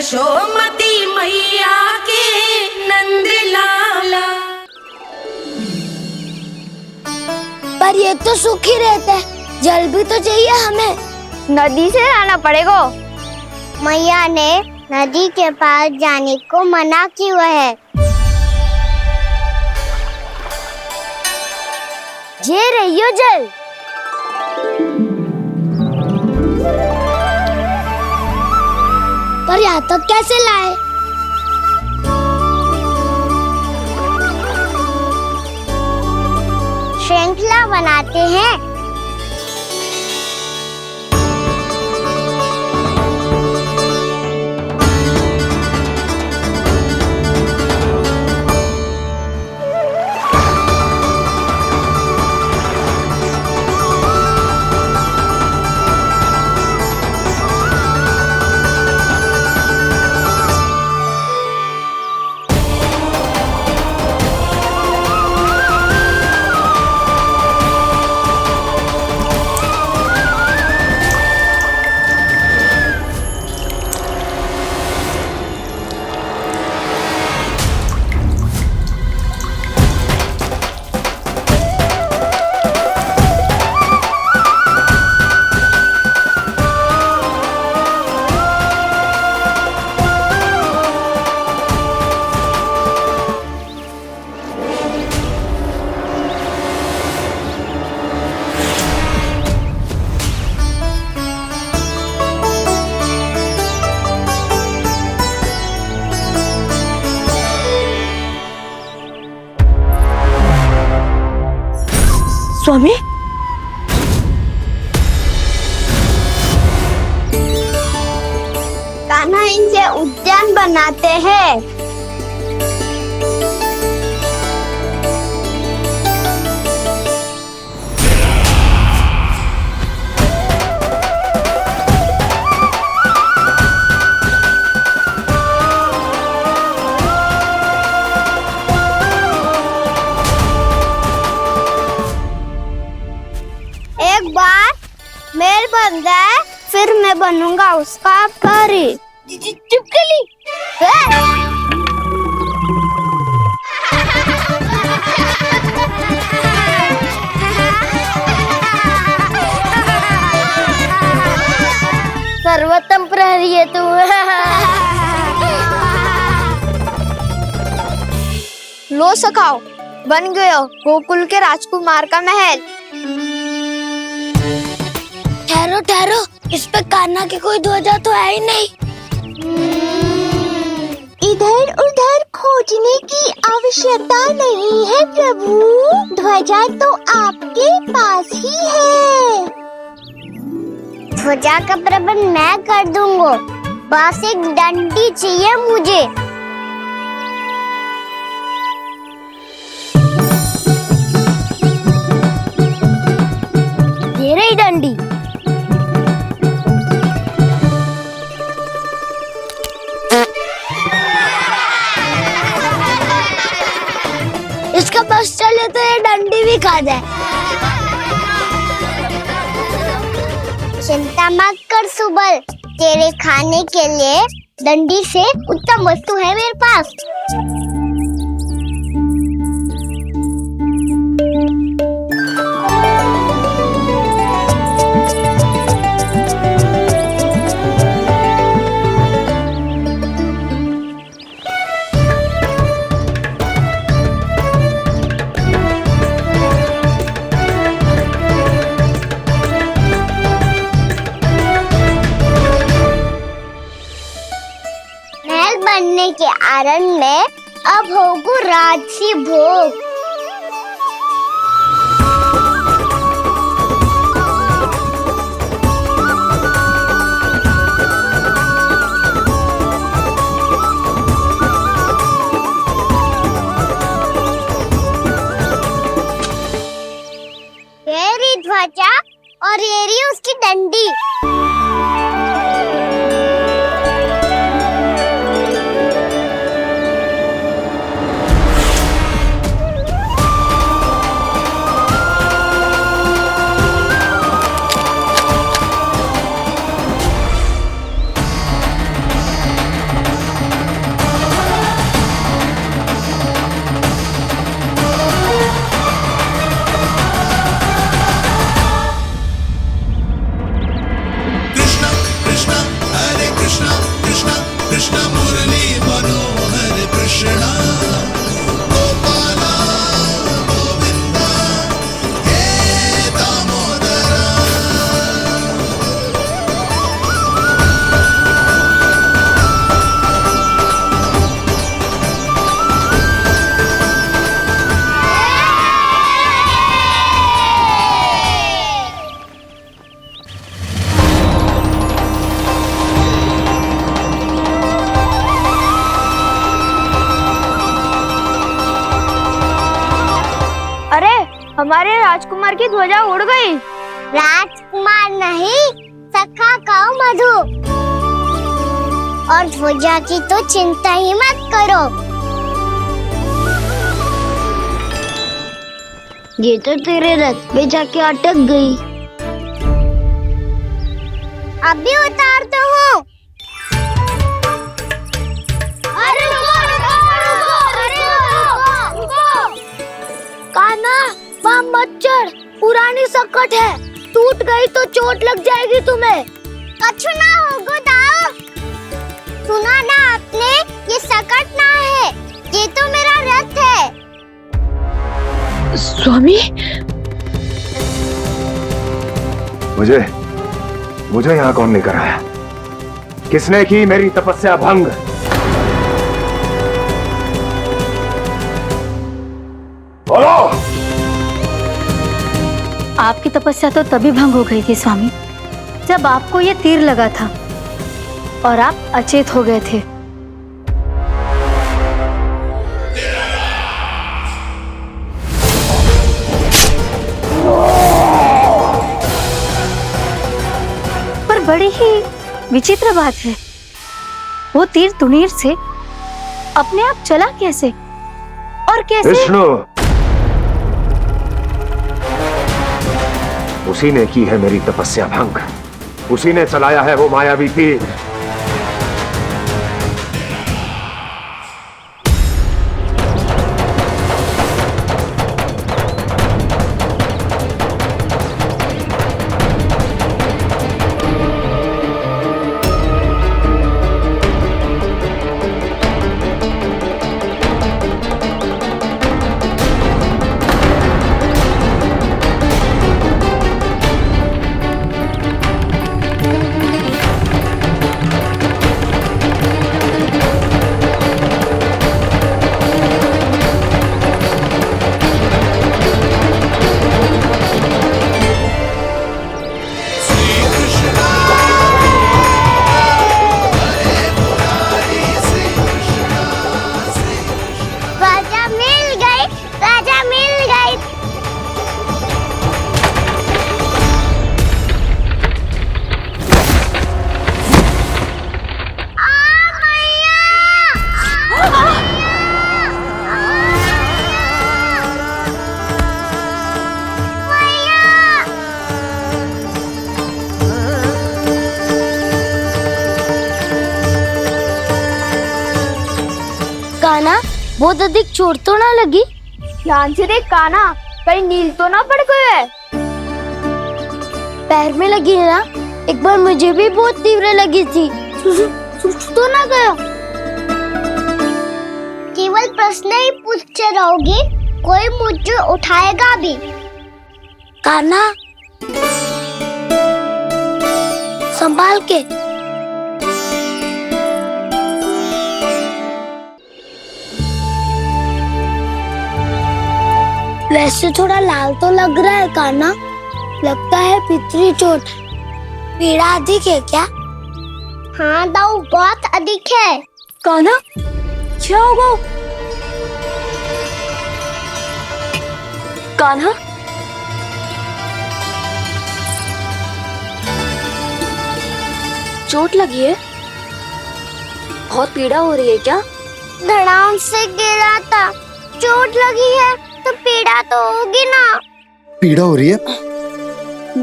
यशोमती मैया के नंद लाला। पर ये तो सूखी रहता है, जल भी तो चाहिए हमें। नदी से लाना पड़ेगा। मैया ने नदी के पास जाने को मना किया है। ये रहियो जल। पर यहाँ तक कैसे लाए? श्रृंखला बनाते हैं। स्वामी, कान्हा इनसे उद्यान बनाते हैं। एक बार मेल बन जाए फिर मैं बनूंगा उसका परी। चुपकली। सर्वोत्तम प्रहरी है तू। लो सखाओ, बन गयो गोकुल के राजकुमार का महल। ठहरो ठहरो, इस पे कान्हा की कोई ध्वजा तो है ही नहीं। इधर उधर खोजने की आवश्यकता नहीं है प्रभु, ध्वजा तो आपके पास ही है। ध्वजा का प्रबंध मैं कर दूंगा, बस एक डंडी चाहिए मुझे। ये रही डंडी। इसका बस चले तो ये डंडी भी खा जाए। चिंता मत कर सुबल, तेरे खाने के लिए डंडी से उत्तम वस्तु है मेरे पास। बनने के आरण में अब होगू राजसी भोग। ये रही ध्वजा और ये रही उसकी डंडी। कृष्ण मुरली मनोहर कृष्णा गोपाला गोविंदा हे दामोदरा। अरे हमारे राजकुमार की ध्वजा उड़ गई। राजकुमार नहीं, सखा कहो मधु। और ध्वजा की तो चिंता ही मत करो। ये तो तेरे रथ पे जाके अटक गई। अभी उतारता हूँ। अरे कान्हा, वहाँ मत चढ़, पुरानी सकट है, टूट गई तो चोट लग जाएगी तुम्हें। कछु ना होगा दाऊ। सुना ना आपने, ये सकट ना है, ये तो मेरा रथ है। स्वामी, मुझे यहाँ कौन लेकर आया? किसने की मेरी तपस्या भंग? बोलो। आपकी तपस्या तो तभी भंग हो गई थी स्वामी, जब आपको ये तीर लगा था और आप अचेत हो गए थे। पर बड़ी ही विचित्र बात है, वो तीर तुनीर से अपने आप चला कैसे और कैसे? विष्णु, उसी ने की है मेरी तपस्या भंग, उसी ने चलाया है वो मायावी तीर। बहुत अधिक चोट तो ना लगी? ध्यान से देख कान्हा, कहीं नील तो ना पड़ गए है। पैर में लगी है ना? एक बार मुझे भी बहुत तीव्र लगी थी। सूझ तो ना गया? केवल प्रश्न ही पूछते रहोगे, कोई मुझे उठाएगा भी? कान्हा, संभाल के। वैसे थोड़ा लाल तो लग रहा है कान्हा, लगता है पितरी चोट। पीड़ा अधिक है क्या? हाँ दाऊ, बहुत अधिक है। कान्हा, क्या होगा? कान्हा, चोट लगी है? बहुत पीड़ा हो रही है क्या? धड़ाम से गिरा था, चोट लगी है तो पीड़ा तो होगी ना। पीड़ा हो रही है?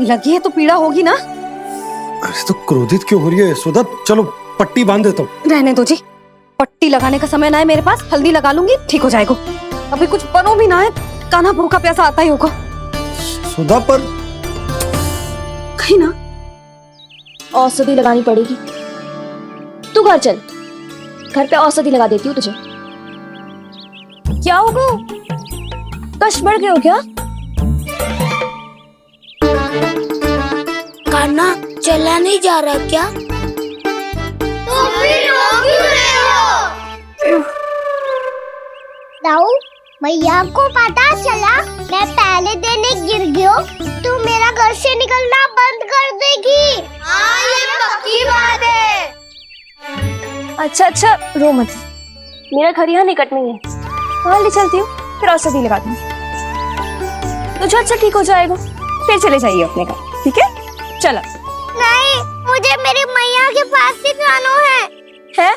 लगी है तो पीड़ा होगी ना। अरे तो क्रोधित क्यों हो रही है यशोदा? चलो पट्टी बांध देता हूँ। रहने दो जी, पट्टी लगाने का समय ना है मेरे पास, हल्दी लगा लूंगी, ठीक हो जाएगा। अभी कुछ बनो भी ना है, कान्हा भूखा प्यासा आता ही होगा। सुधा पर कहीं ना औषधि लगानी पड़ेगी। तू घर चल, घर पे औषधि लगा देती हूँ तुझे। क्या होगा? कष्ट बढ़ गए हो क्या? कान्हा चला नहीं जा रहा क्या? तो फिर रो क्यों रहे हो? दाऊ, भैया को पता चला मैं पहले दिन ही गिर गया तो मेरा घर से निकलना बंद कर देगी। हाँ, ये पक्की बात है। अच्छा रो मत, मेरा घर यहाँ निकट में है, वहाँ ले चलती हूँ, फिर औषधि लगा दूंगी, तो झट से ठीक हो जाएगा। फिर चले जाइए अपने घर, ठीक है? चलो। नहीं, मुझे मेरी मैया के पास ही जाना है।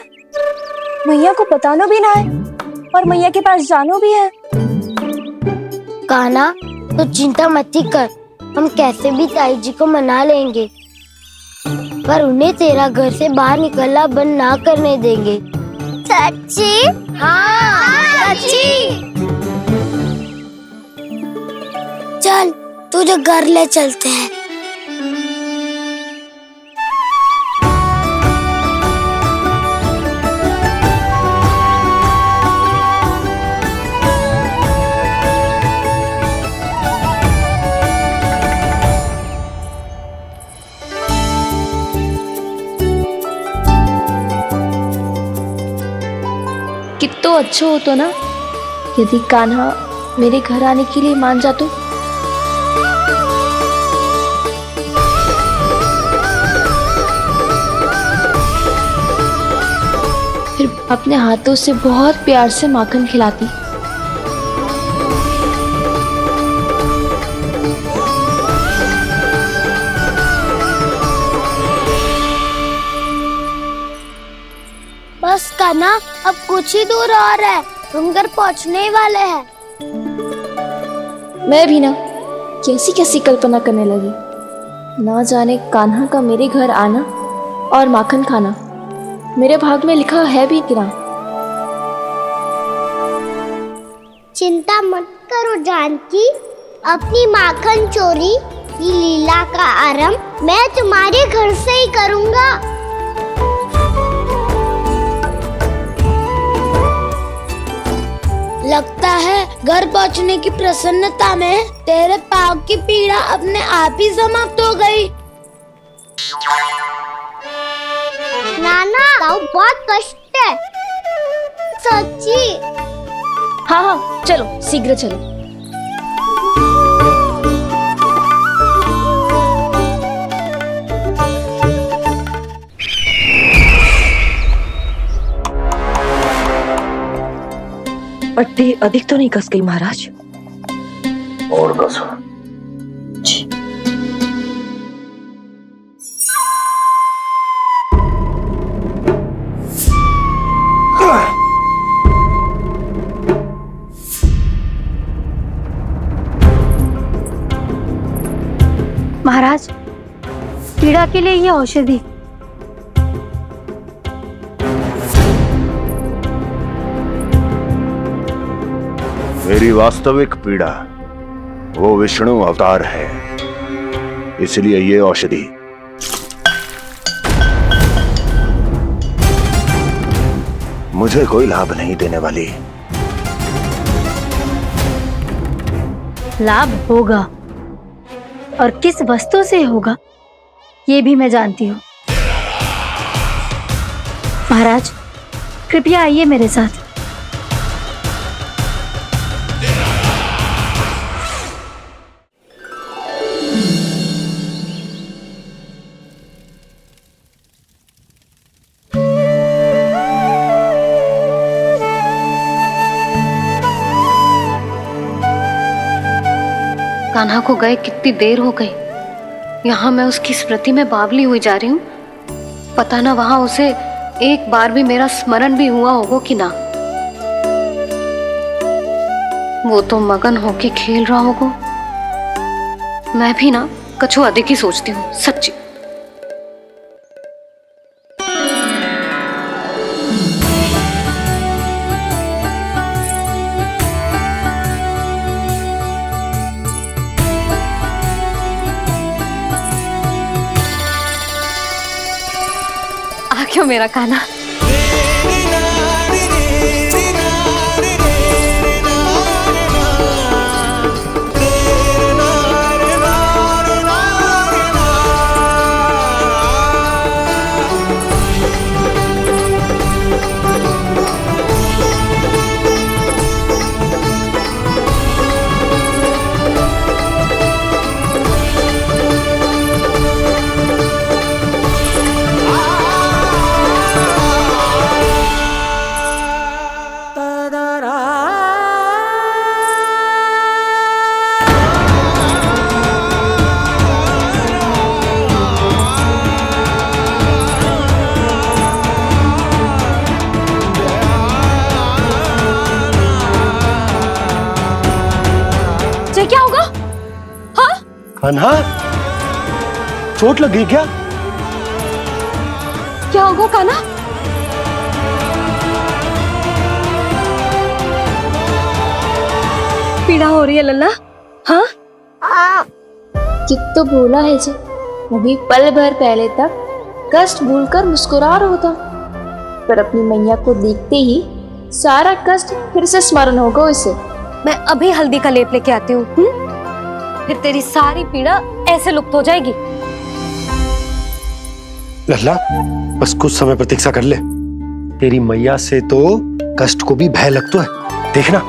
मैया को बताना भी ना है और मैया के पास जानो भी है। कान्हा, तो चिंता मत ही कर, हम कैसे भी ताई जी को मना लेंगे, पर उन्हें तेरा घर से बाहर निकलना बंद ना करने देंगे। सच्ची? हाँ, सच्ची। चल, तुझे घर ले चलते हैं। कितना अच्छा हो तो ना यदि कान्हा मेरे घर आने के लिए मान जा तो। फिर अपने हाथों से बहुत प्यार से माखन खिलाती। बस कान्हा, अब कुछ ही दूर और है, हम घर पहुँचने ही वाले हैं। मैं भी ना कैसी कैसी कल्पना करने लगी, ना जाने कान्हा का मेरे घर आना और माखन खाना मेरे भाग में लिखा है भी कि ना। चिंता मत करो जानकी, अपनी माखन चोरी की लीला का आरंभ मैं तुम्हारे घर से ही करूँगा। लगता है घर पहुंचने की प्रसन्नता में तेरे पाँव की पीड़ा अपने आप ही समाप्त हो गई। नाना, पाँव बहुत कष्ट है। सच्ची? हाँ, चलो शीघ्र चलो। पट्टी अधिक तो नहीं कस गई महाराज? और कसो। महाराज, पीड़ा के लिए ये औषधि। मेरी वास्तविक पीड़ा वो विष्णु अवतार है, इसलिए ये औषधि। मुझे कोई लाभ नहीं देने वाली। लाभ होगा, और किस वस्तु से होगा ये भी मैं जानती हूँ। महाराज, कृपया आइए मेरे साथ। कान्हा को गए कितनी देर हो गई, यहाँ मैं उसकी स्मृति में बावली हुई जा रही हूँ। पता ना वहां उसे एक बार भी मेरा स्मरण भी हुआ होगा कि ना। वो तो मगन होके खेल रहा होगा। मैं भी ना कछु अधिक ही सोचती हूँ, सच्ची। आ क्यों मेरा कान्हा? कान्हा, चोट लग गई क्या? क्या होगा कान्हा? पीड़ा हो रही है लल्ला? हाँ चित तो भूला है जी, अभी पल भर पहले तक कष्ट भूलकर मुस्कुरा रहा था, पर अपनी मैया को देखते ही सारा कष्ट फिर से स्मरण होगा उसे। मैं अभी हल्दी का लेप लेके आती हूँ, फिर तेरी सारी पीड़ा ऐसे लुप्त हो जाएगी। लल्ला, बस कुछ समय प्रतीक्षा कर ले। तेरी मैया से तो कष्ट को भी भय लगता है। देखना,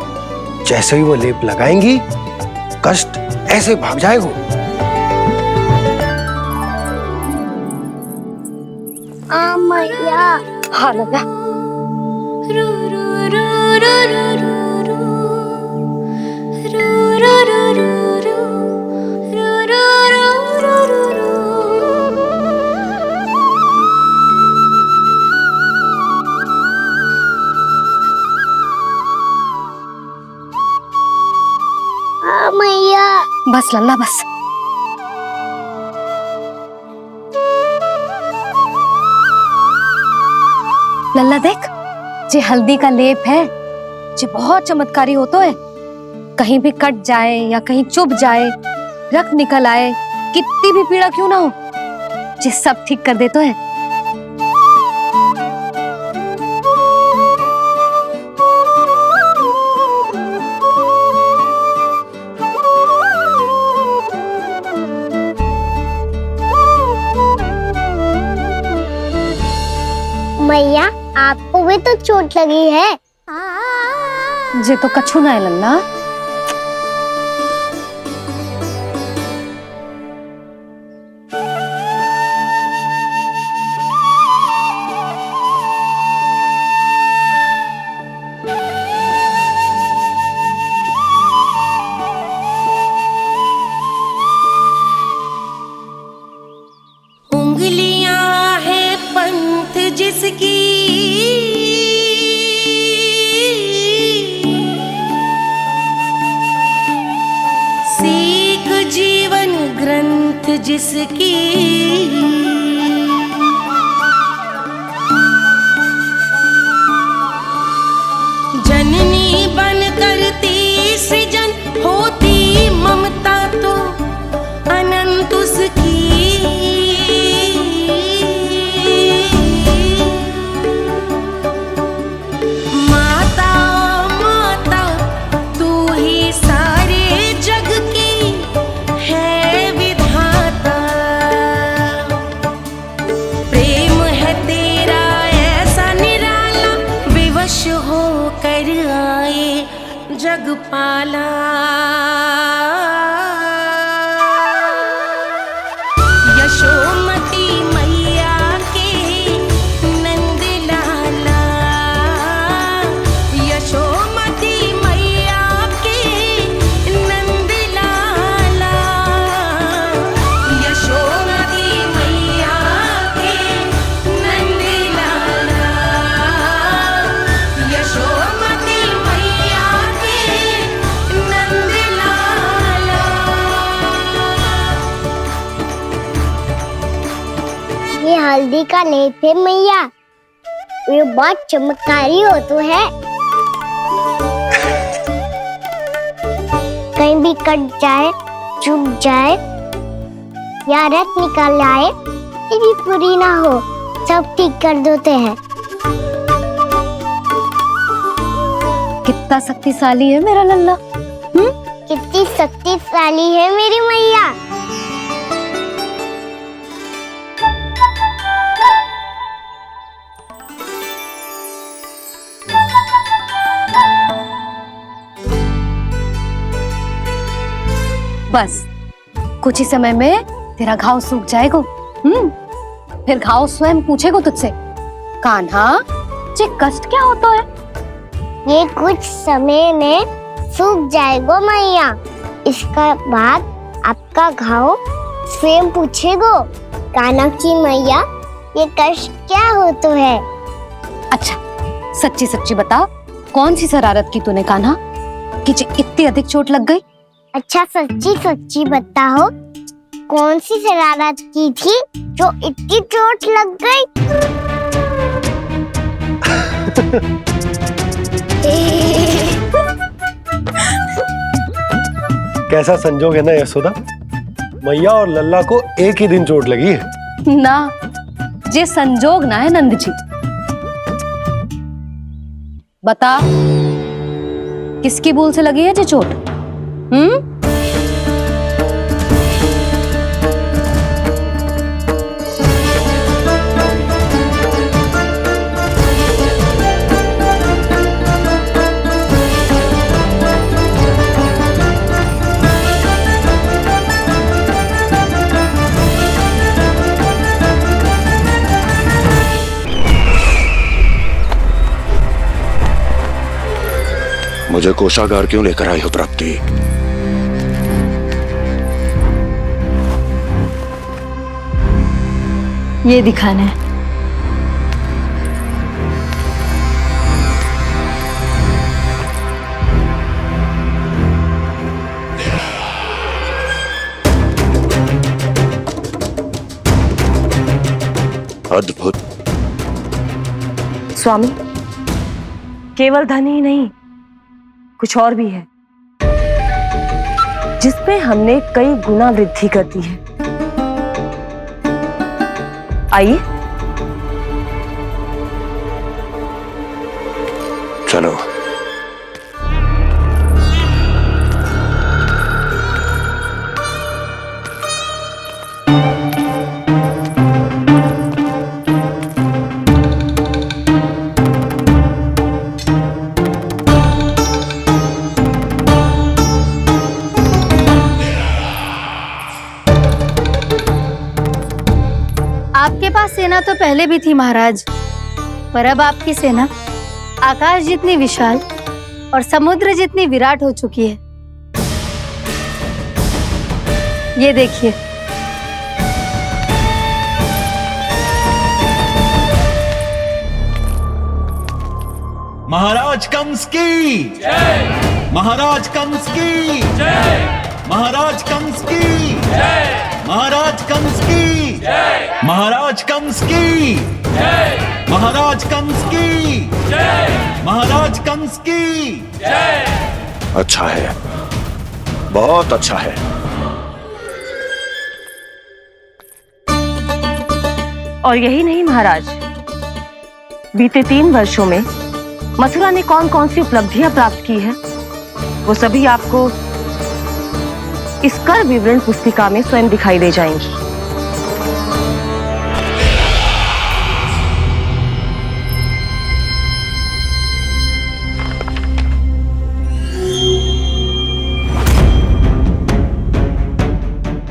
जैसे ही वो लेप लगाएंगी, कष्ट ऐसे भाग जाएगा। मैया। हाँ लल्ला। मैया। बस लल्ला बस। लल्ला देख, जे हल्दी का लेप है, जे बहुत चमत्कारी होता है। कहीं भी कट जाए या कहीं चुभ जाए, रक्त निकल आए, कितनी भी पीड़ा क्यों ना हो, जे सब ठीक कर देता है। मैया, आपको भी तो चोट लगी है। जे तो कछु ना है लल्ला। उंगलियां है पंथ जिसकी, सीख जीवन ग्रंथ जिसकी, जननी बन करती सृजन होती ममता तो अनंत उसकी। माता माता तू ही सारे जग की है विधाता, प्रेम है तेरा ऐसा निराला, विवश होकर आए जगपाला। यशोमती मैया के नंद लाला, यशोमती मैया के नंद लाला, यशोमती मैया के नंद लाला, यशोमती मैया के नंद लाला। ये हल्दी का लेप है मैया, ये बहुत चमत्कारी हो तो है। कहीं भी कट जाए, चुभ जाए या रक्त निकल आए, ये भी पूरी ना हो, सब ठीक कर देते हैं। कितना शक्तिशाली है मेरा लल्ला। कितनी शक्तिशाली है मेरी मैया। बस कुछ ही समय में तेरा घाव सूख जाएगा। फिर घाव स्वयं पूछेगा तुझसे, कान्हा ये कष्ट क्या होता है? ये कुछ समय में सूख जाएगा मैया। इसका बाद आपका घाव स्वयं पूछेगा, कान्हा की मैया ये कष्ट क्या होता है। अच्छा सच्ची सच्ची बता, कौन सी शरारत की तूने कान्हा कि इतनी अधिक चोट लग गई? अच्छा सच्ची सच्ची बताओ, कौन सी शरारत की थी जो इतनी चोट लग गई? कैसा संजोग है ना यशोदा, मैया और लल्ला को एक ही दिन चोट लगी है। ना, ये संजोग ना है नंद जी। बता, किसकी भूल से लगी है ये चोट? मुझे कोषागार क्यों लेकर आई हो प्राप्ति? ये दिखाना है। अद्भुत। स्वामी, केवल धन ही नहीं, कुछ और भी है जिसमें हमने कई गुना वृद्धि कर दी है। आइए चलो। आपके पास सेना तो पहले भी थी महाराज, पर अब आपकी सेना आकाश जितनी विशाल और समुद्र जितनी विराट हो चुकी है। ये देखिए। महाराज कंस की जय। महाराज कंस की जय। महाराज कंस की जय। महाराज कंस की जय। महाराज कंस की जय। महाराज कंस की जय। महाराज कंस की जय। अच्छा है, बहुत अच्छा है। और यही नहीं महाराज, बीते 3 वर्षों में मथुरा ने कौन कौन सी उपलब्धियां प्राप्त की है, वो सभी आपको इस कर विवरण पुस्तिका में स्वयं दिखाई दे जाएंगी।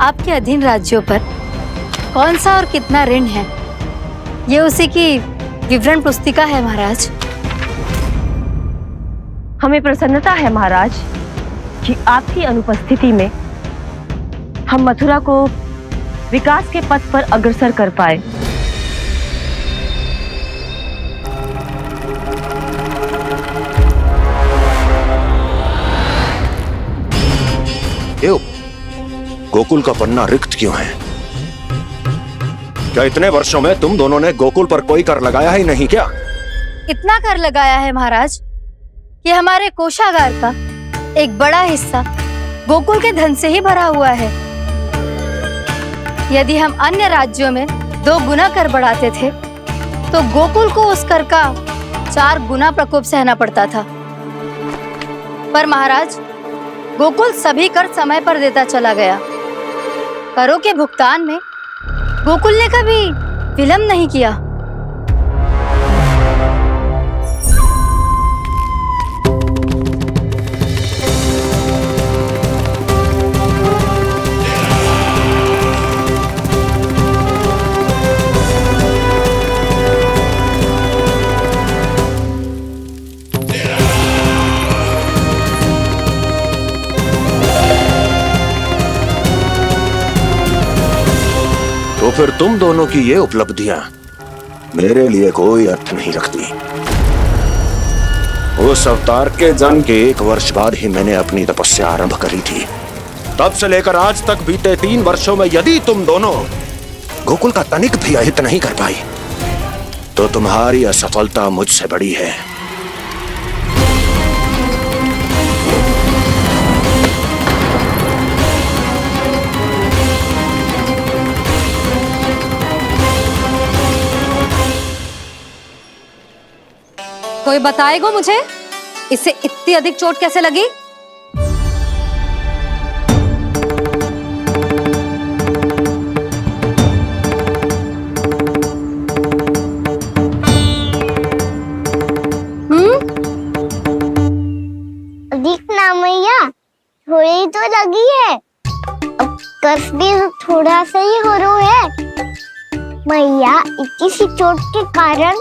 आपके अधीन राज्यों पर कौन सा और कितना ऋण है, ये उसी की विवरण पुस्तिका है महाराज। हमें प्रसन्नता है महाराज कि आपकी अनुपस्थिति में हम मथुरा को विकास के पथ पर अग्रसर कर पाए। गोकुल का पन्ना रिक्त क्यों है? क्या इतने वर्षों में तुम दोनों ने गोकुल पर कोई कर लगाया ही नहीं क्या? इतना कर लगाया है महाराज कि हमारे कोषागार का एक बड़ा हिस्सा गोकुल के धन से ही भरा हुआ है। यदि हम अन्य राज्यों में 2 गुना कर बढ़ाते थे तो गोकुल को उस कर का 4 गुना प्रकोप सहना पड़ता था। पर महाराज, गोकुल सभी कर समय पर देता चला गया। करों के भुगतान में गोकुल ने कभी विलंब नहीं किया। तो फिर तुम दोनों की ये उपलब्धियां मेरे लिए कोई अर्थ नहीं रखती। उस अवतार के जन्म के 1 वर्ष बाद ही मैंने अपनी तपस्या आरंभ करी थी। तब से लेकर आज तक बीते 3 वर्षों में यदि तुम दोनों गोकुल का तनिक भी अहित नहीं कर पाई तो तुम्हारी असफलता मुझसे बड़ी है। कोई बताएगा मुझे इसे इतनी अधिक चोट कैसे लगी? दिखना मैया, थोड़ी तो लगी है। अब कस भी थोड़ा सा ही हो रहा है। मैया, इतनी सी चोट के कारण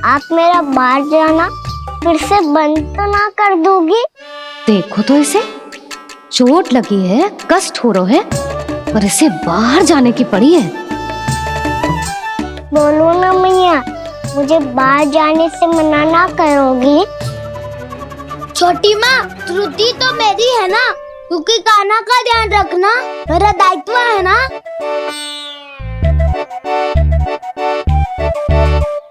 आप मेरा बाहर जाना फिर से बंद तो ना कर दोगी? देखो तो इसे, चोट लगी है, कष्ट हो रहा है, पर इसे बाहर जाने की पड़ी है। बोलो ना मैया, मुझे बाहर जाने से मना ना करोगी? छोटी माँ, त्रुटि तो मेरी है ना, क्योंकि कान्हा का ध्यान रखना मेरा दायित्व है ना।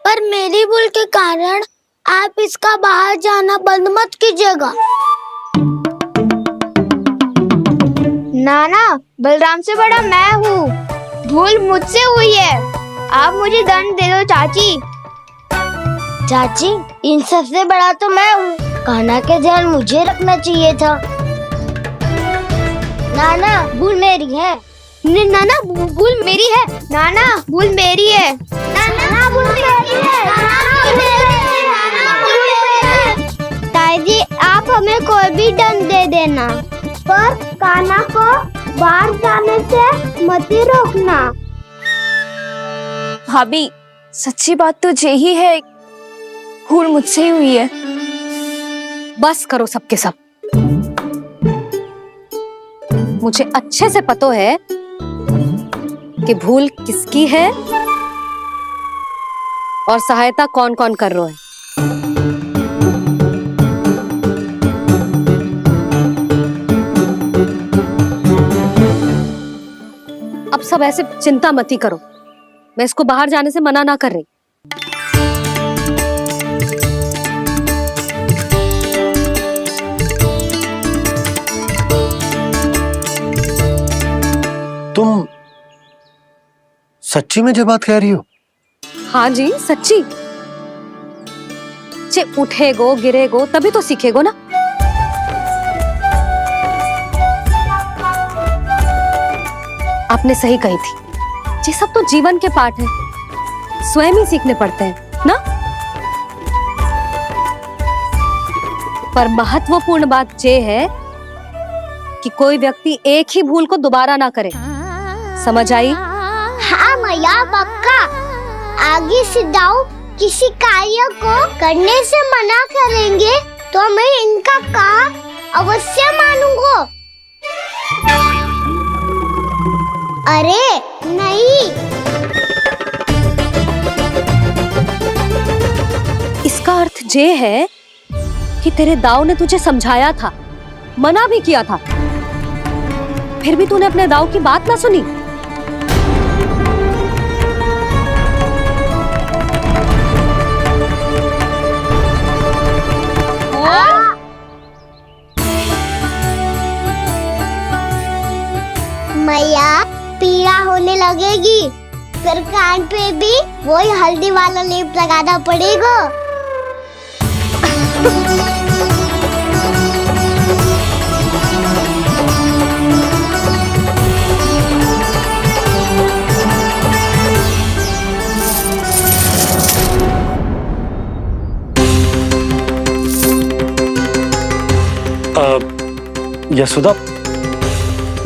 पर मेरी भूल के कारण आप इसका बाहर जाना बंद मत कीजिएगा। नाना, बलराम से बड़ा मैं हूँ, भूल मुझसे हुई है, आप मुझे दंड दे दो चाची। चाची, इन सबसे बड़ा तो मैं हूँ, कान्हा के ध्यान मुझे रखना चाहिए था। नाना, भूल मेरी है। नाना, भूल मेरी है। नाना, भूल मेरी है। नाना, भूल मेरी है। ताई जी, आप हमें कोई भी दंड दे देना, पर कान्हा को बाहर जाने से मत ही रोकना। भाभी, सच्ची बात तो यही है, भूल मुझसे ही हुई है। बस करो सबके सब। मुझे अच्छे से पता है कि भूल किसकी है और सहायता कौन कौन कर रहा है। अब सब ऐसे चिंता मत ही करो, मैं इसको बाहर जाने से मना ना कर रही। तुम सच्ची में जो बात कह रही हो? हाँ जी, सच्ची। चे उठेगो गिरेगो तभी तो सीखेगो ना। आपने सही कही थी, ये सब तो जीवन के पाठ है, स्वयं ही सीखने पड़ते हैं ना। पर महत्वपूर्ण बात ये है कि कोई व्यक्ति एक ही भूल को दोबारा ना करे, समझ आई? हाँ मैया, पक्का। आगे से दाऊ किसी कार्य को करने से मना करेंगे तो मैं इनका कहा अवश्य मानूंगा। अरे नहीं, इसका अर्थ ये है कि तेरे दाऊ ने तुझे समझाया था, मना भी किया था, फिर भी तूने अपने दाऊ की बात ना सुनी। मैया, पीड़ा होने लगेगी, फिर कान पे भी वही हल्दी वाला लेप लगाना पड़ेगा। यशोदा,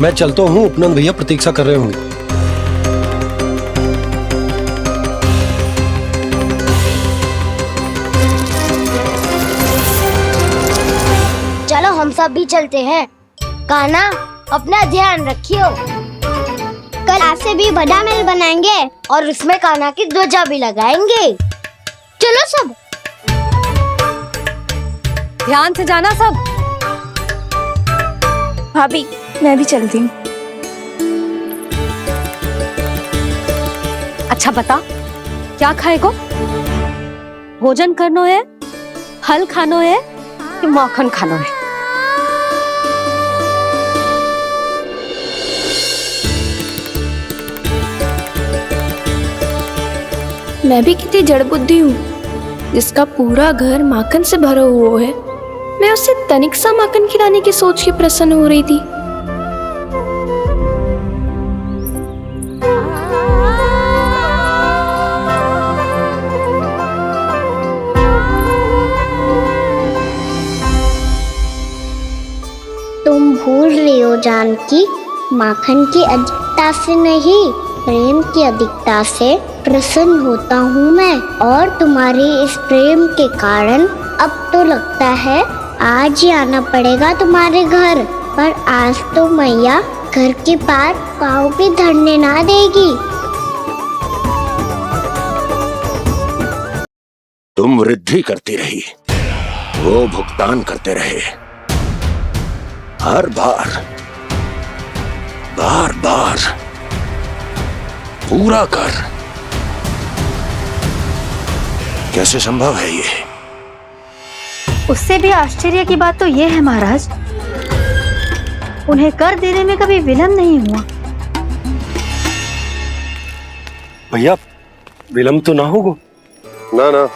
मैं चलता हूँ, उपनंद भैया प्रतीक्षा कर रहे होंगे। चलो हम सब भी चलते हैं। कान्हा, अपना ध्यान रखियो। कल आपसे भी बड़ा महल बनाएंगे और उसमें कान्हा की ध्वजा भी लगाएंगे। चलो सब। ध्यान से जाना सब। भाभी, मैं भी चलती हूँ। अच्छा बता, क्या खाएगो? भोजन करनो है, फल खानो है कि माखन खानो है? मैं भी कितनी जड़ बुद्धि हूँ जिसका पूरा घर माखन से भरा हुआ है। मैं उससे तनिक सा माखन खिलाने की सोच के प्रसन्न हो रही थी। तुम भूल रही हो जानकी, माखन की अधिकता से नहीं, प्रेम की अधिकता से प्रसन्न होता हूँ मैं। और तुम्हारे इस प्रेम के कारण अब तो लगता है आज ही आना पड़ेगा तुम्हारे घर। पर आज तो मैया घर के पार पाँव भी धरने ना देगी। तुम वृद्धि करती रही, वो भुगतान करते रहे। हर बार बार बार पूरा कर। कैसे संभव है ये? उससे भी आश्चर्य की बात तो ये है महाराज, उन्हें कर देने में कभी विलंब नहीं हुआ। भैया विलंब तो ना होगा? ना ना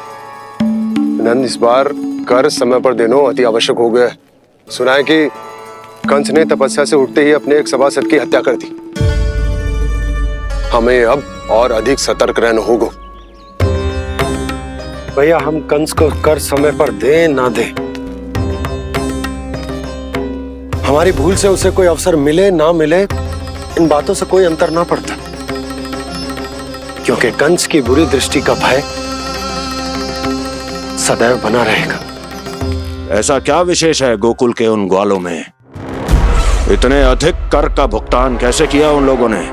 नंद, इस बार कर समय पर देना अति आवश्यक हो गया है। सुना है कि कंस ने तपस्या से उठते ही अपने एक सभासद की हत्या कर दी। हमें अब और अधिक सतर्क रहना होगा। भैया हम कंस को कर समय पर दे ना दे, हमारी भूल से उसे कोई अवसर मिले ना मिले, इन बातों से कोई अंतर ना पड़ता। क्योंकि कंस की बुरी दृष्टि का भय सदैव बना रहेगा। ऐसा क्या विशेष है गोकुल के उन ग्वालों में? इतने अधिक कर का भुगतान कैसे किया उन लोगों ने?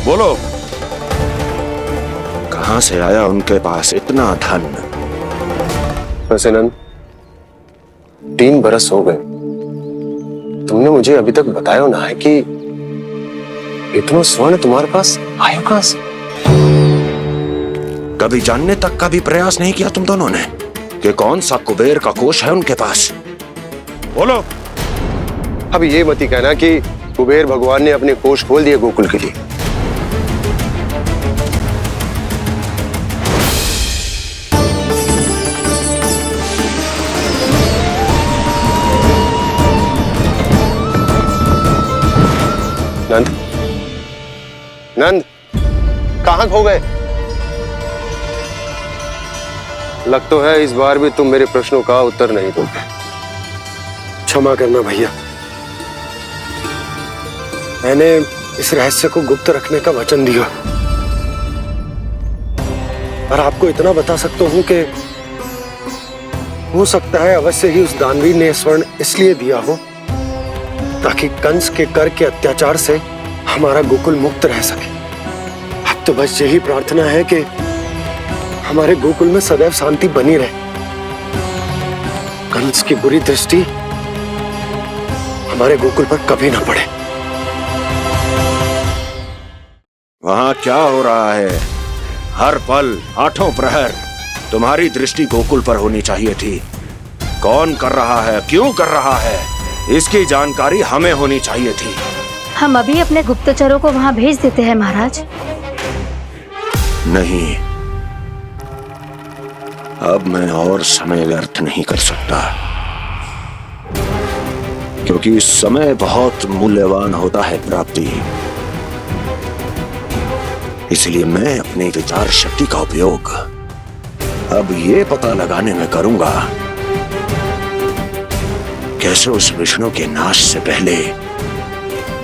बोलो, कहां से आया उनके पास इतना धन? वैसे नंद, 3 बरस हो गए, तुमने मुझे अभी तक बताया ना है कि इतना स्वर्ण तुम्हारे पास आया कहां से? कभी जानने तक का भी प्रयास नहीं किया तुम दोनों ने कि कौन सा कुबेर का कोष है उनके पास? बोलो। अब ये मत ही कहना कि कुबेर भगवान ने अपने कोष खोल दिए गोकुल के लिए। नंद, नंद, कहां खो गए? लग तो है इस बार भी तुम मेरे प्रश्नों का उत्तर नहीं दोगे। क्षमा करना भैया, मैंने इस रहस्य को गुप्त रखने का वचन दिया। और आपको इतना बता सकता हूं कि हो सकता है अवश्य ही उस दानवीर ने स्वर्ण इसलिए दिया हो ताकि कंस के कर के अत्याचार से हमारा गोकुल मुक्त रह सके। अब तो बस यही प्रार्थना है कि हमारे गोकुल में सदैव शांति बनी रहे, कंस की बुरी दृष्टि हमारे गोकुल पर कभी ना पड़े। वहां क्या हो रहा है? हर पल, आठों प्रहर तुम्हारी दृष्टि गोकुल पर होनी चाहिए थी। कौन कर रहा है, क्यों कर रहा है, इसकी जानकारी हमें होनी चाहिए थी। हम अभी अपने गुप्तचरों को वहां भेज देते हैं महाराज। नहीं, अब मैं और समय व्यर्थ नहीं कर सकता, क्योंकि समय बहुत मूल्यवान होता है प्राप्ति। इसलिए मैं अपनी विचार शक्ति का उपयोग अब ये पता लगाने में करूंगा कैसे उस विष्णु के नाश से पहले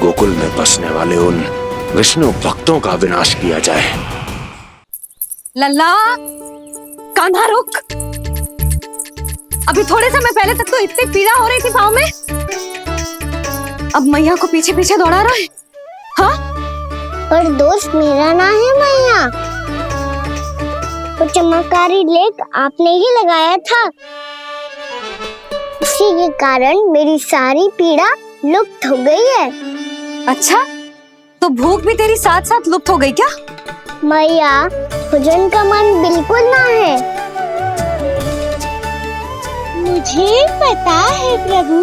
गोकुल में बसने वाले उन विष्णु भक्तों का विनाश किया जाए। लल्ला, कान्हा रुक। अभी थोड़े समय पहले तक तो इतनी पीड़ा हो रही थी पाँव में, अब मैया को पीछे पीछे दौड़ा रहा है। हाँ? पर दोष मेरा ना है मैया, तो चमत्कारी लेख आपने ही लगाया था। उसी के कारण मेरी सारी पीड़ा लुप्त हो गई है। अच्छा, तो भूख भी तेरी साथ साथ लुप्त हो गई क्या? मैया, भोजन का मन बिल्कुल ना है। मुझे पता है प्रभु,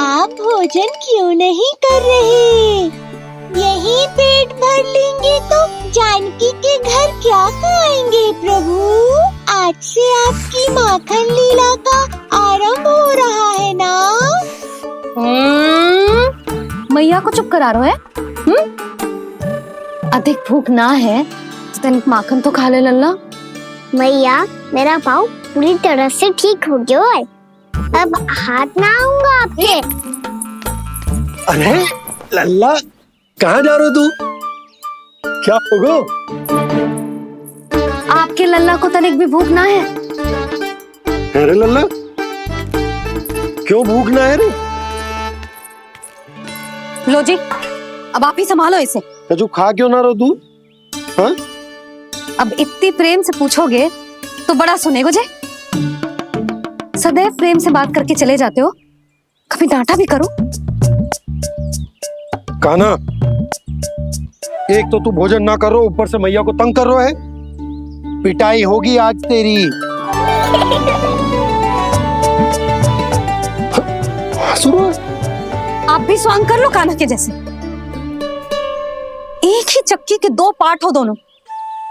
आप भोजन क्यों नहीं कर रहे। यही पेट भर लेंगे तो जानकी के घर क्या खाएंगे प्रभु। आज से आपकी माखन लीला का आरंभ हो रहा है ना। मैया को चुप करा रहा है। अधिक भूख ना है तो तनिक माखन तो खा ले लल्ला। मैया, मेरा पाँव पूरी तरह से ठीक हो गया है। अब हाथ ना आऊंगा आपके। अरे लल्ला, कहाँ जा रहे हो तू? क्या होगा? आपके लल्ला को तनिक भी भूख ना है? अरे लल्ला, क्यों भूख ना है रे? लो जी, अब आप ही संभालो इसे। तू खा क्यों ना रहो तू? हाँ? अब इतनी प्रेम से पूछोगे तो बड़ा सुनेगो जे। सदैव प्रेम से बात करके चले जाते हो, कभी डांटा भी करो। कान्हा, एक तो तू भोजन ना कर रहा, ऊपर से मैया को तंग कर रहा है। पिटाई होगी आज तेरी। आप भी स्वांग कर लो कान्हा के जैसे। एक ही चक्की के दो पार्ट हो दोनों,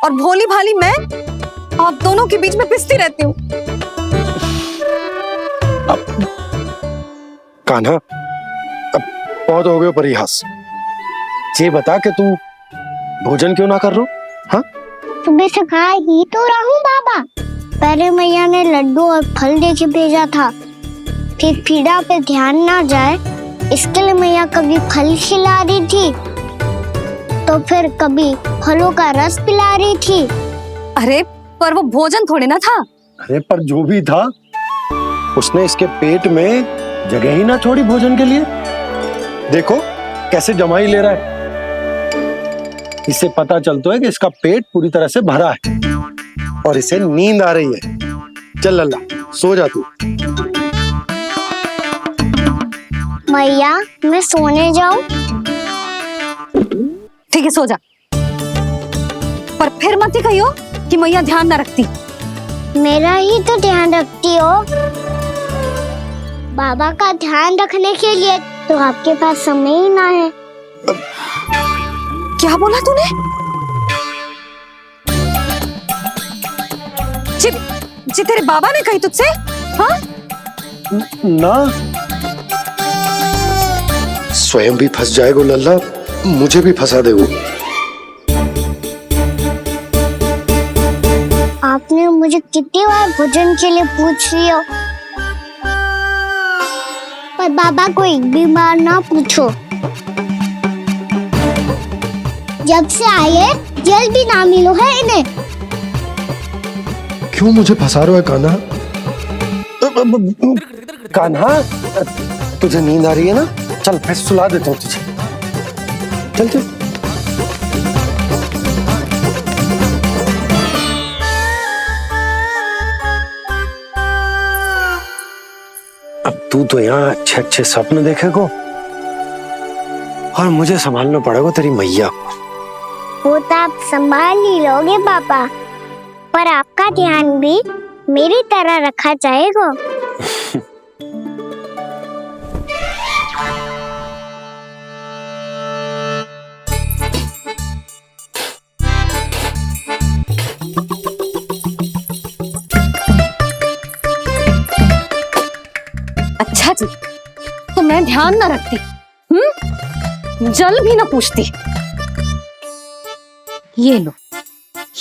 और भोली भाली मैं आप दोनों के बीच में पिसती रहती हूँ। कान्हा, अब बहुत हो गए परिहास। ये बता कि तू भोजन क्यों ना कर रहा? हाँ? सुबह से खा ही तो रहा हूँ बाबा। पहले मैया ने लड्डू और फल दे के भेजा था, फिर पीड़ा पे ध्यान ना जाए इसके लिए मैया कभी फल खिला रही थी तो फिर कभी फलों का रस पिला रही थी। अरे पर वो भोजन थोड़े ना था। अरे पर जो भी था, उसने इसके पेट में जगह ही ना छोड़ी भोजन के लिए। देखो कैसे जमाई ले रहा है। इससे पता चलता है कि इसका पेट पूरी तरह से भरा है और इसे नींद आ रही है। चल लल्ला, सो जा तू। मैया, मैं सोने जाऊं? ठीक है, सो जा। पर फिर मत ही कहियो कि मैया ध्यान ना रखती। मेरा ही तो ध्यान रखती हो। बाबा का ध्यान रखने के लिए तो आपके पास समय ही ना है। क्या बोला तूने? जी तेरे बाबा ने कही तुझसे? हाँ? ना, स्वयं भी फंस जाएगा लल्ला, मुझे भी फंसा देगो। आपने मुझे कितनी बार भोजन के लिए पूछ लिया, पर बाबा को एक भी बार ना पूछो। जब से आए जल भी ना मिलो है इन्हें। क्यों मुझे फंसा रहा है कान्हा? कान्हा, तुझे नींद आ रही है ना? चल मैं सुला देता हूँ तुझे। चल चल। अब तू तो यहाँ अच्छे अच्छे सपने देखेगा और मुझे संभालना पड़ेगा तेरी मैया को। वो तो आप संभाल ही लोगे पापा, पर आपका ध्यान भी मेरी तरह रखा जाएगा। अच्छा जी, तो मैं ध्यान ना रखती, जल भी ना पूछती। ये लो,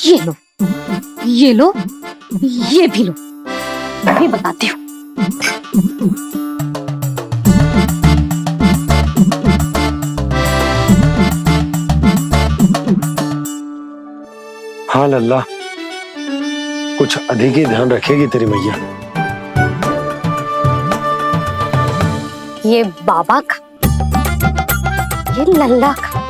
ये लो, ये लो, ये भी लो, मैं भी बताती हूँ। हाँ लल्ला, कुछ अधिक ही ध्यान रखेगी तेरी मैया। ये बाबा का, ये लल्ला का।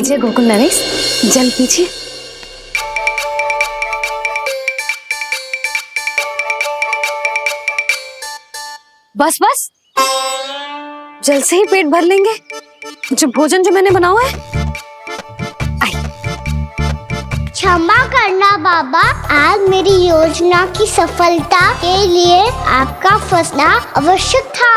लीजिए गोकुल नरेश, जल पीजिए। बस बस, जल से ही पेट भर लेंगे। जो भोजन जो मैंने बनाया है। क्षमा करना बाबा, आज मेरी योजना की सफलता के लिए आपका फंसना आवश्यक था।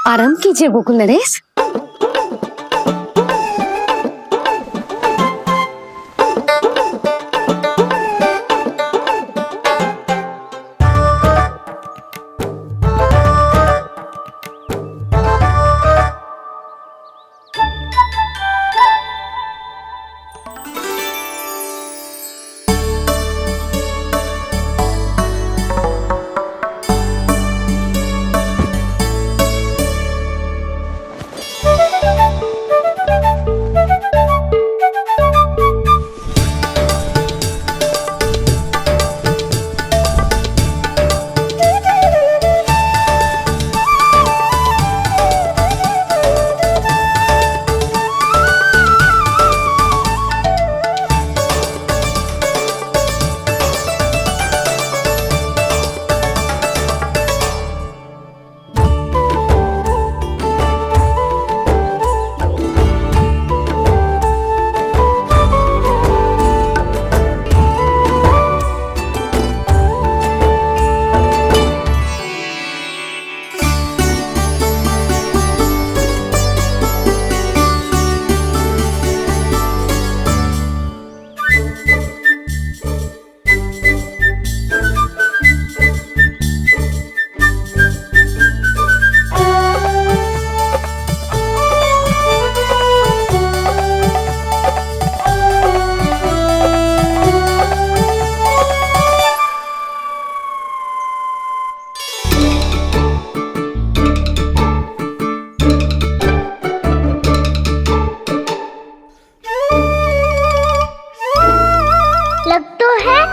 आराम कीजिए गोकुल नरेश।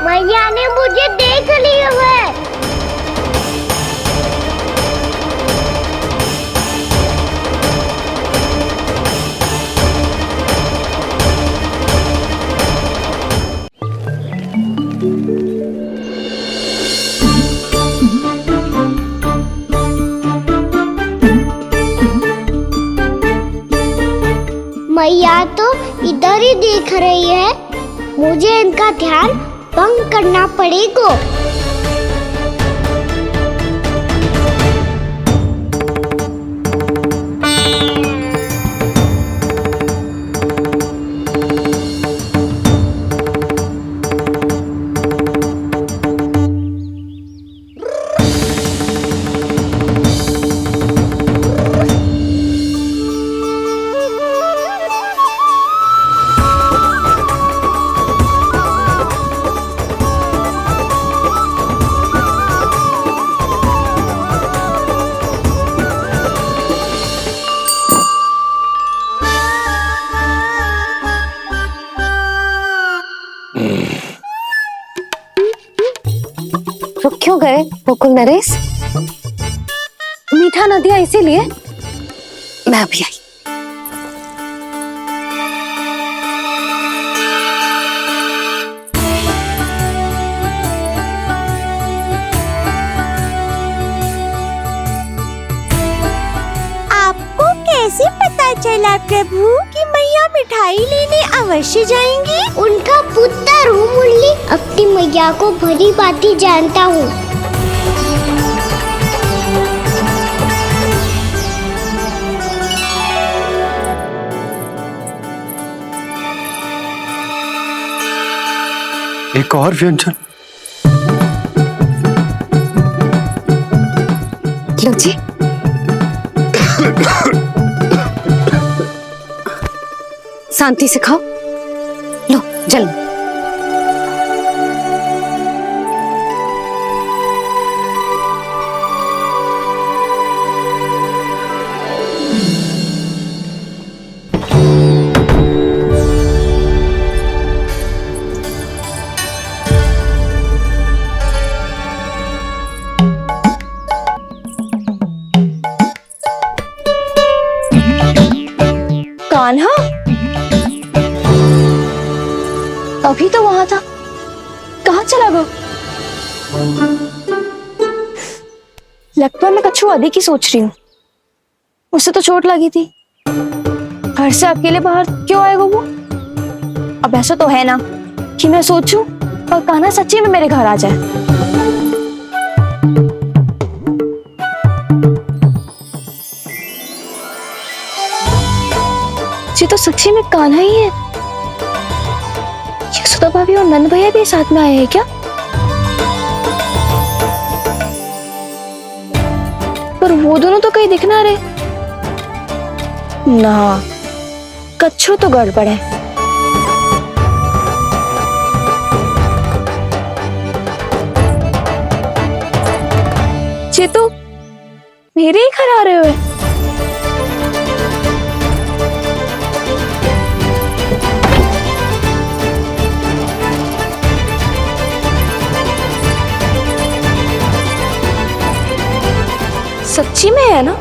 मैया ने मुझे देख लिया है। मैया तो इधर ही देख रही है, मुझे इनका ध्यान भंग करना पड़ेगा। रुक क्यों गए गोकुल नरेश? मीठा न दिया इसीलिए मैं अभी आई। आपको कैसे पता चला प्रभु कि मैया मिठाई लेने अवश्य जाएंगी? उनका पुत्र हूँ मुरली, अपनी मैया को भली भांति जानता हूँ। एक और व्यंजन। लो जी। शांति से खाओ। लो जल। अभी तो वहां था, कहाँ चला गया? लगता है मैं कच्छू आदि की सोच रही हूँ। उसे तो चोट लगी थी, घर से अकेले बाहर क्यों आएगा वो? अब ऐसा तो है ना कि मैं सोचूं और कान्हा सच्ची में मेरे घर आ जाए। ये तो सच्ची में कान्हा ही है। यशोदा भाभी और नंद भैया भी साथ में आए हैं क्या? पर वो दोनों तो कहीं दिख ना रहे। ना, कच्छू तो गड़बड़ है। ये तो मेरे ही घर आ रहे हुए। सच्ची में है ना?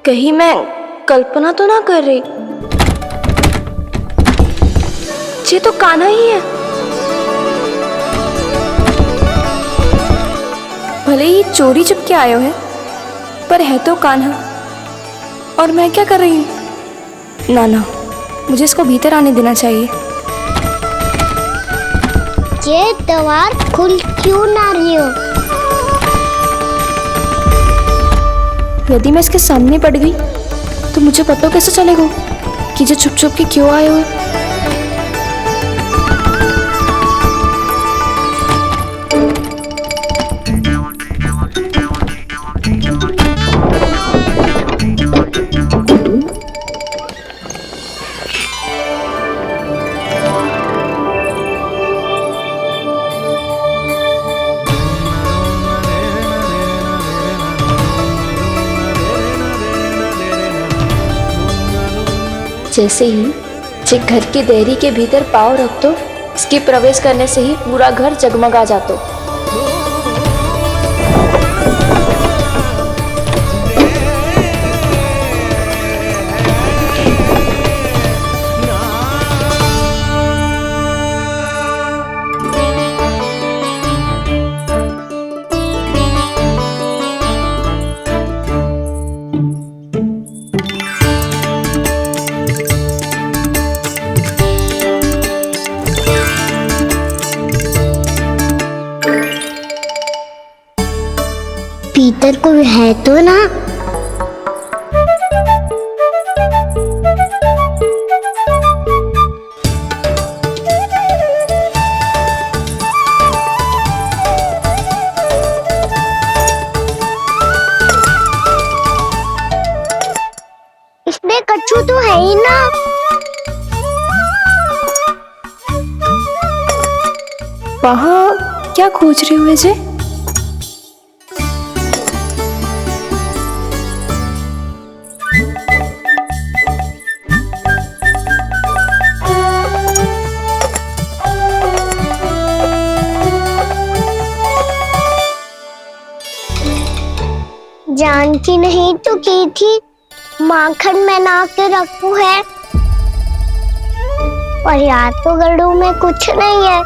कहीं मैं कल्पना तो ना कर रही? ये तो कान्हा ही है। भले ही चोरी चुपके आए हो है, पर है तो कान्हा। और मैं क्या कर रही हूँ? ना ना, मुझे इसको भीतर आने देना चाहिए। ये द्वार खुल क्यों ना रही हो? यदि मैं इसके सामने पड़ गई तो मुझे पता कैसे चलेगा कि ये छुप छुप के क्यों आए हुए? जैसे ही जे घर की देहरी के भीतर पाँव रख दो, इसके प्रवेश करने से ही पूरा घर जगमगा जातो। भीतर कोई है तो ना? इसमें कच्छू तो है ही ना। वहां क्या खोज रहे हुए जे? जानकी नहीं तो की थी माखन में ना के रखू है, और यहाँ तो गड़ू में कुछ नहीं है।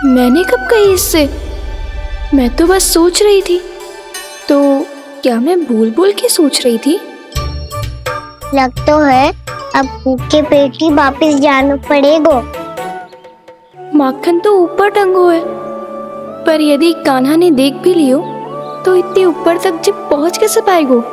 मैंने कब कही इससे? मैं तो बस सोच रही थी। तो क्या मैं भूल भूल के सोच रही थी? लग तो है अब भूखे पेट ही वापिस जाना पड़ेगा। माखन तो ऊपर टंगो है, पर यदि कान्हा ने देख भी लियो तो इतने ऊपर तक जब पहुंच कैसे पाएगो?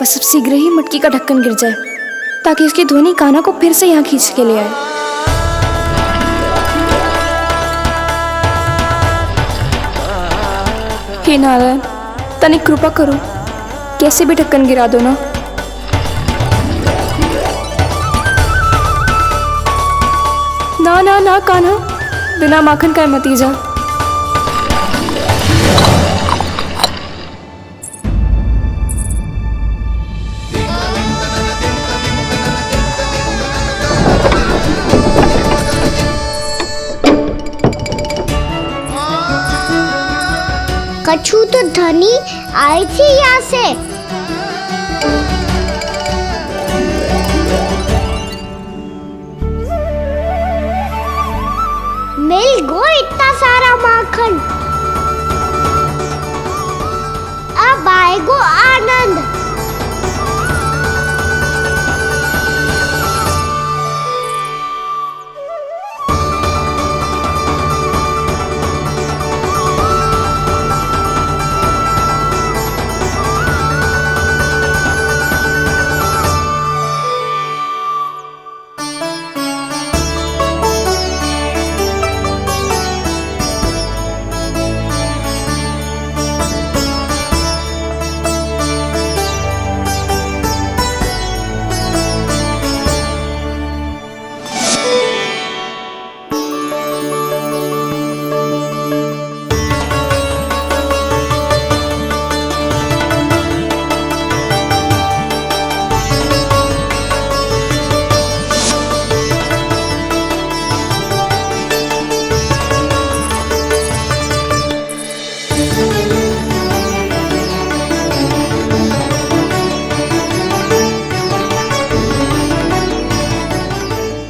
बस अब शीघ्र ही मटकी का ढक्कन गिर जाए ताकि उसकी ध्वनि कान्हा को फिर से यहाँ खींच के ले आए। हे नारायण, तनिक कृपा करो, कैसे भी ढक्कन गिरा दो ना। ना ना ना कान्हा, बिना माखन का मत ही जा। कछु तो धनी आई थी यहाँ से। मिल गो इतना सारा माखन, अब आएगो आनंद।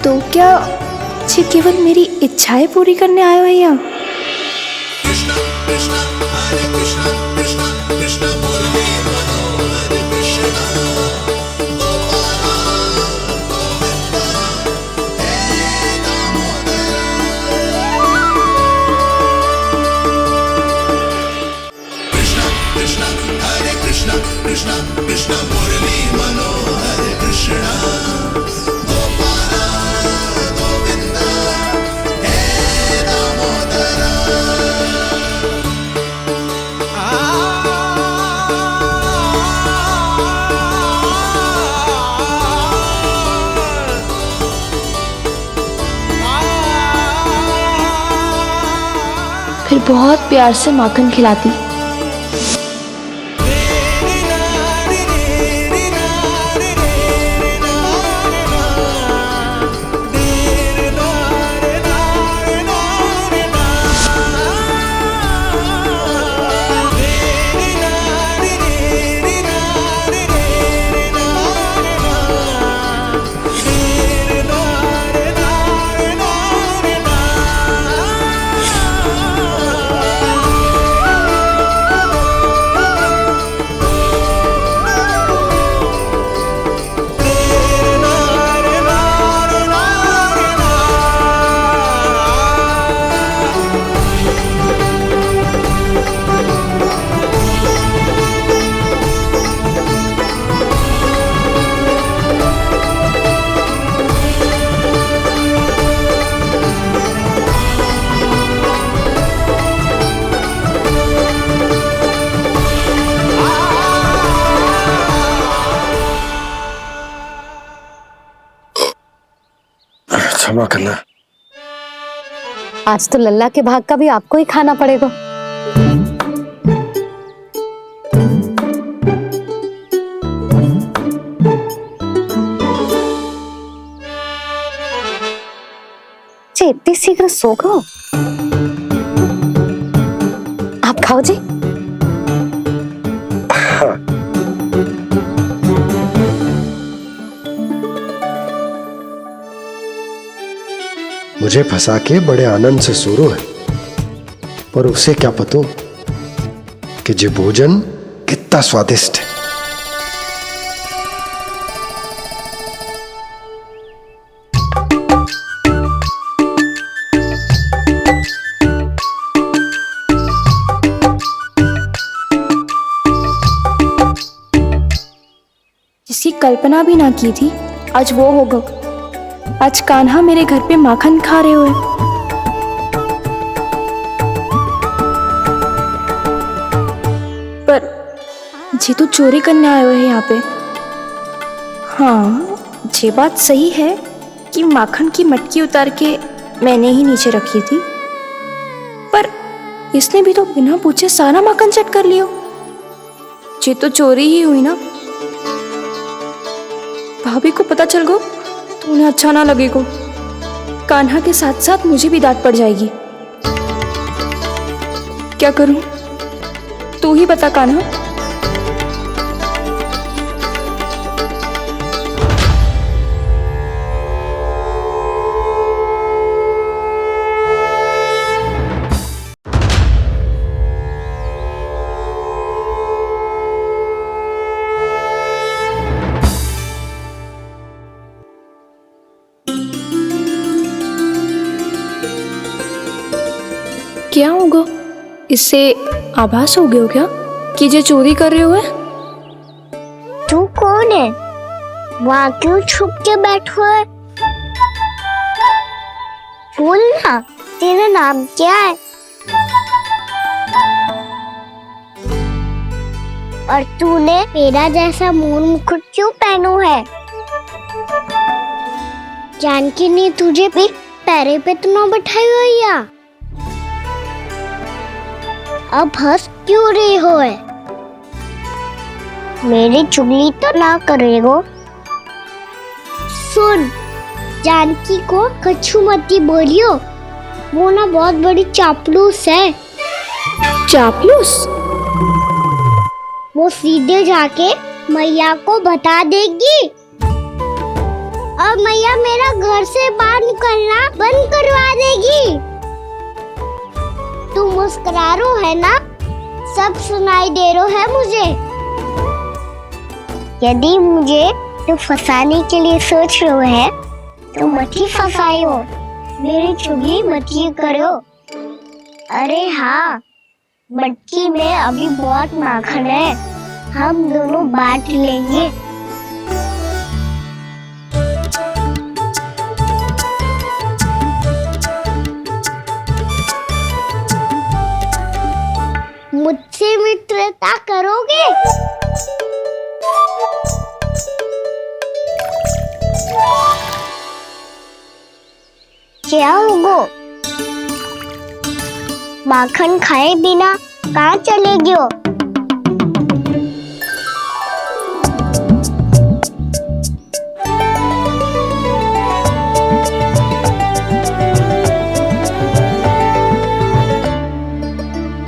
तो क्या ये केवल मेरी इच्छाएं पूरी करने आए हो यहाँ? फिर बहुत प्यार से माखन खिलाती। क्षमा करना। आज तो लल्ला के भाग का भी आपको ही खाना पड़ेगा। इतनी शीघ्र सो गो? आप खाओ जी। मुझे फंसा के बड़े आनंद से सो रहा है, पर उसे क्या पता कि ये भोजन कितना स्वादिष्ट है। जिसकी कल्पना भी ना की थी, आज वो होगा। आज कान्हा मेरे घर पे माखन खा रहे हुए। जी तो चोरी करने आए हुए हैं यहाँ पे। हाँ, ये बात सही है कि माखन की मटकी उतार के मैंने ही नीचे रखी थी, पर इसने भी तो बिना पूछे सारा माखन चट कर लियो। ये तो चोरी ही हुई ना। भाभी को पता चल गो तो उन्हें अच्छा ना लगेगा। कान्हा के साथ साथ मुझे भी डांट पड़ जाएगी। क्या करूं? तू ही बता कान्हा। क्या होगा? इससे आभास हो गया हो क्या कि ये चोरी कर रहे हुए? तू कौन है? वहाँ क्यों छुप के बैठो है? बोल ना, तेरा नाम क्या है? और तूने मेरा जैसा मोर मुकुट क्यों पहनो है? जानकी ने तुझे भी पैरे पे तो ना बैठाई हुई है। अब हंस क्यों रही हो है? मेरी चुगली तो ना करेगो। सुन, जानकी को कछु मती बोलियो, वो ना बहुत बड़ी चापलूस है। चापलूस? वो सीधे जाके मैया को बता देगी और मैया मेरा घर से बाहर निकलना बंद करवा देगी। तू मुस्कुरा रो है ना? सब सुनाई दे रो है मुझे। यदि मुझे तू फंसाने के लिए सोच रो है तो मत ही फंसायो, मेरी चुगली मत ही करो। अरे हाँ, मटकी में अभी बहुत माखन है, हम दोनों बांट लेंगे। मुझसे मित्रता करोगे? क्या होगो? माखन खाए बिना कहाँ चलेगी हो?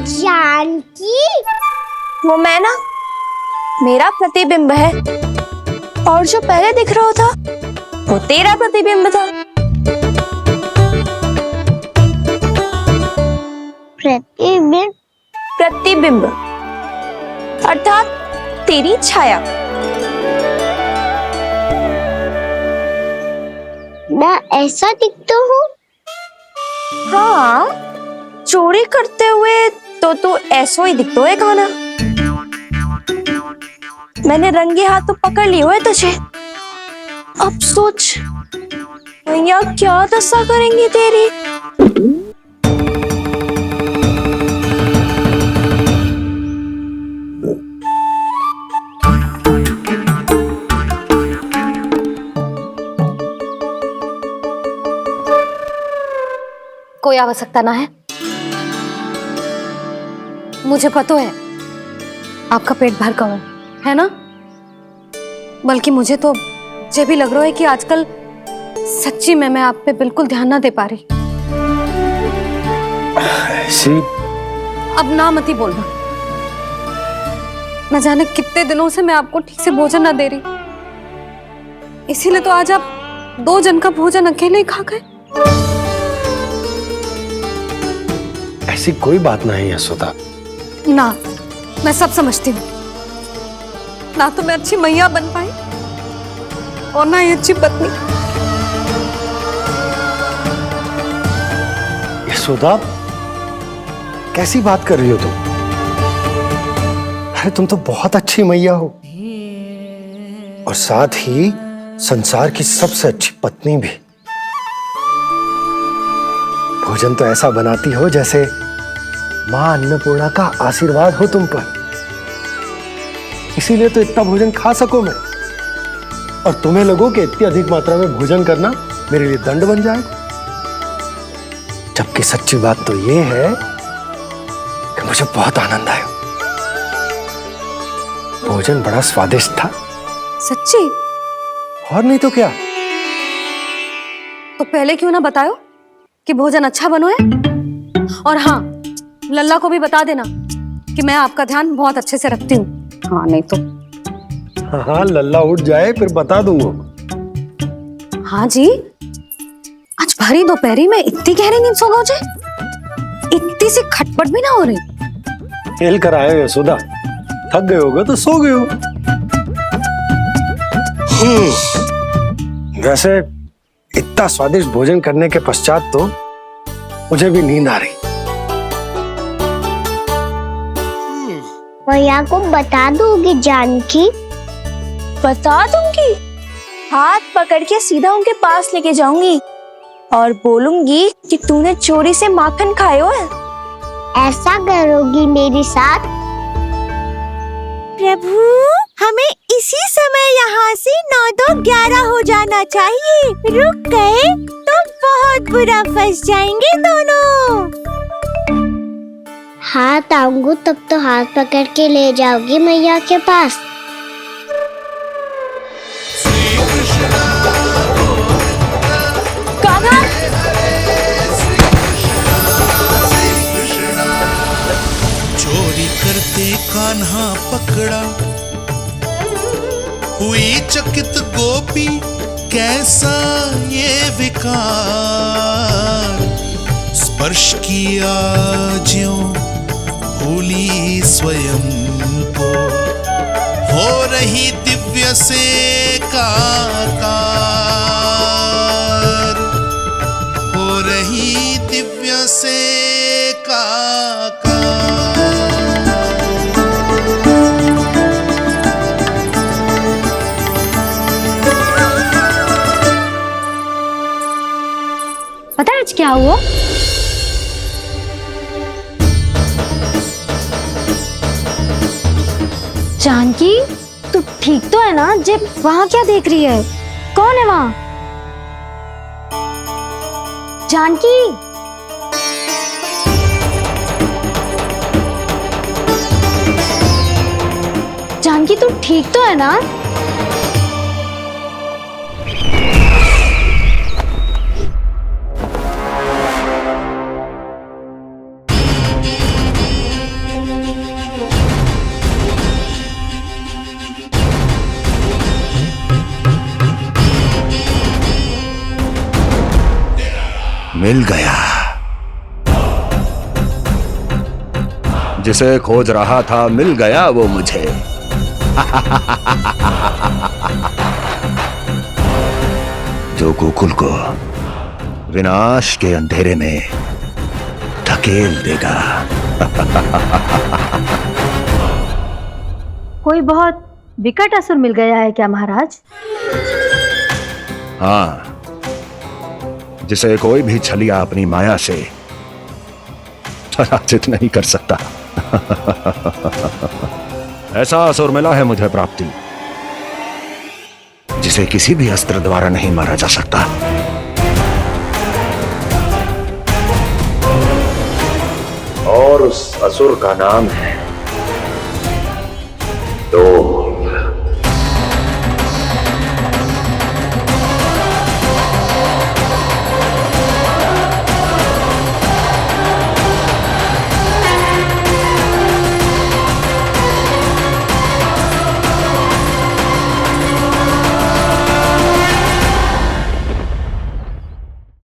जानकी? वो मैं ना, मेरा प्रतिबिंब है, और जो पहले दिख रहा था वो तेरा प्रतिबिंब था। प्रतिबिंब? प्रतिबिंब अर्थात तेरी छाया। मैं ऐसा दिखता हूँ? हाँ, चोरी करते हुए तो तू ऐसो ही दिखतो है कान्हा। मैंने रंगे हाथों पकड़ लिए हुए तुझे। अब सोच भैया क्या दशा करेंगी तेरी। कोई आवश्यकता ना है, मुझे पता है आपका पेट भर का है ना। बल्कि मुझे तो ये भी लग रहा है कि आजकल सच्ची में मैं आप पे बिल्कुल ध्यान ना दे पा रही। ऐसी अब ना मत ही बोलना। न जाने कितने दिनों से मैं आपको ठीक से भोजन ना दे रही, इसीलिए तो आज आप 2 जन का भोजन अकेले ही खा गए। ऐसी कोई बात नहीं यशोदा। ना, मैं सब समझती हूँ। ना तो मैं अच्छी मैया बन पाई और ना ही अच्छी पत्नी। यशोदा, कैसी बात कर रही हो तुम? अरे तुम तो बहुत अच्छी मैया हो, और साथ ही संसार की सबसे अच्छी पत्नी भी। भोजन तो ऐसा बनाती हो जैसे मां अन्नपूर्णा का आशीर्वाद हो तुम पर। इसीलिए तो इतना भोजन खा सकूं मैं, और तुम्हें लगो कि इतनी अधिक मात्रा में भोजन करना मेरे लिए दंड बन जाएगा। जबकि सच्ची बात तो ये है कि मुझे बहुत आनंद आया। भोजन बड़ा स्वादिष्ट था। सच्ची? और नहीं तो क्या। तो पहले क्यों ना बताओ कि भोजन अच्छा बनो है। और हाँ, लल्ला को भी बता देना कि मैं आपका ध्यान बहुत अच्छे से रखती हूँ। हाँ नहीं तो। हाँ, लल्ला उठ जाए फिर बता दूंगा। हाँ जी, आज भरी दोपहरी में इतनी गहरी नींद सो गए, इतनी सी खटपट भी ना हो रही। खेल कर आए हो यशोदा, थक गए होगे तो सो गए हो। वैसे इतना स्वादिष्ट भोजन करने के पश्चात तो मुझे भी नींद आ रही। भैया को बता दोगी जानकी? बता दूंगी। हाथ पकड़ के सीधा उनके पास लेके जाऊंगी और बोलूंगी कि तूने चोरी से माखन खायो है। ऐसा करोगी मेरे साथ? प्रभु, हमें इसी समय यहाँ से 9-2-11 हो जाना चाहिए। रुक गए तो बहुत बुरा फंस जाएंगे दोनों। हाथ आऊंगी तब तो हाथ पकड़ के ले जाओगी मैया के पास। चोरी करते कान्हा पकड़ा, हुई चकित गोपी कैसा ये विकार। स्पर्श किया ज्यों भूली स्वयं को, हो रही दिव्य से काकार, हो रही दिव्य से काकार। पता है आज क्या हुआ? जानकी, तू ठीक तो है ना? जे वहां क्या देख रही है? कौन है वहां? जानकी, जानकी तू ठीक तो है ना? मिल गया। जिसे खोज रहा था मिल गया वो मुझे। जो गोकुल को विनाश के अंधेरे में धकेल देगा। कोई बहुत विकट असुर मिल गया है क्या महाराज? हाँ, जिसे कोई भी छलिया अपनी माया से पराजित नहीं कर सकता। ऐसा असुर मिला है मुझे प्राप्ति, जिसे किसी भी अस्त्र द्वारा नहीं मारा जा सकता। और उस असुर का नाम है